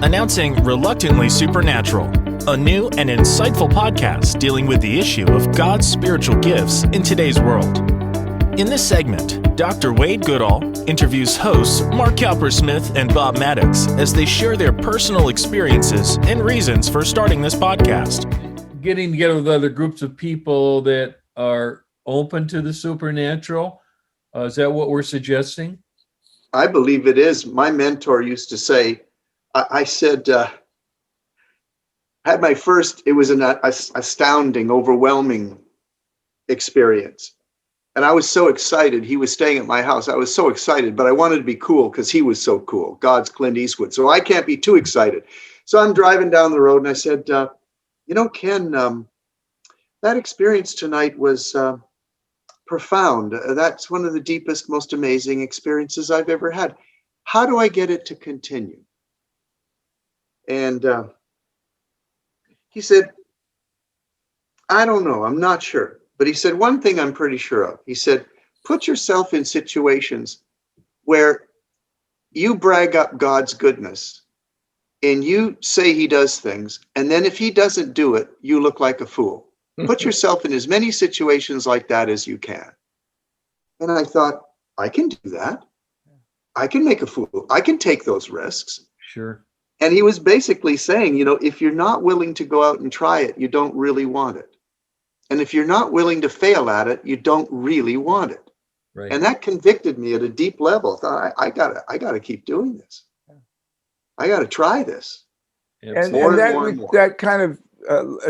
announcing Reluctantly Supernatural, a new and insightful podcast dealing with the issue of God's spiritual gifts in today's world. In this segment, Dr. Wade Goodall interviews hosts Mark Cowper-Smith and Bob Maddox as they share their personal experiences and reasons for starting this podcast. Getting together with other groups of people that are open to the supernatural, is that what we're suggesting? I believe it is. My mentor used to say, I said, had my first, it was an astounding, overwhelming experience. And I was so excited. He was staying at my house. I was so excited, but I wanted to be cool because he was so cool. God's Clint Eastwood. So I can't be too excited. So I'm driving down the road and I said, Ken, that experience tonight was profound. That's one of the deepest, most amazing experiences I've ever had. How do I get it to continue? And he said, I don't know. I'm not sure. But he said, one thing I'm pretty sure of. He said, put yourself in situations where you brag up God's goodness and you say he does things. And then if he doesn't do it, you look like a fool. Put yourself in as many situations like that as you can. And I thought, I can do that. I can make a fool. I can take those risks. Sure. And he was basically saying, if you're not willing to go out and try it, you don't really want it. And if you're not willing to fail at it, you don't really want it. Right. And that convicted me at a deep level. I thought, I gotta keep doing this. I gotta try this. And that kind of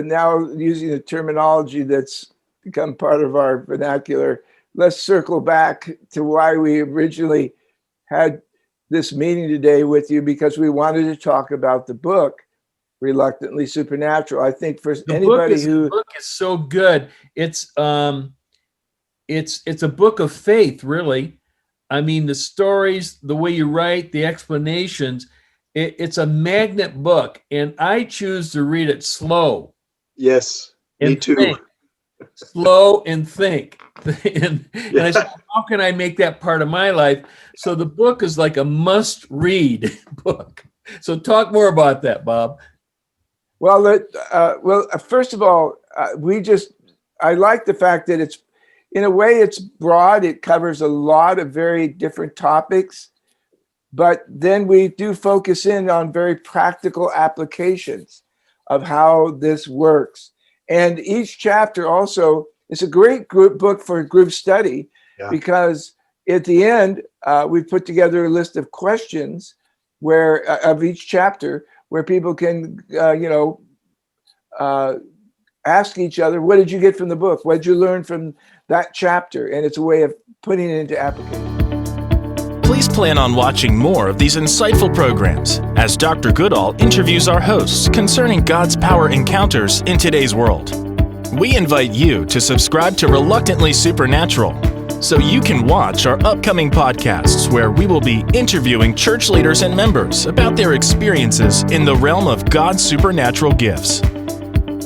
now using the terminology that's become part of our vernacular, let's circle back to why we originally had this meeting today with you, because we wanted to talk about the book, Reluctantly Supernatural. I think for anybody the book is so good. It's a book of faith, really. I mean, the stories, the way you write, the explanations, it's a magnet book, and I choose to read it slow. Yes, me too. Think. Slow and think. and I said, how can I make that part of my life? So the book is like a must-read book. So talk more about that, Bob. Well, first of all, I like the fact that it's, in a way, it's broad. It covers a lot of very different topics, but then we do focus in on very practical applications of how this works. And each chapter also is a great book for group study, because at the end, we put together a list of questions of each chapter where people can, ask each other, what did you get from the book? What did you learn from that chapter? And it's a way of putting it into application. Please plan on watching more of these insightful programs as Dr. Goodall interviews our hosts concerning God's power encounters in today's world. We invite you to subscribe to Reluctantly Supernatural so you can watch our upcoming podcasts where we will be interviewing church leaders and members about their experiences in the realm of God's supernatural gifts.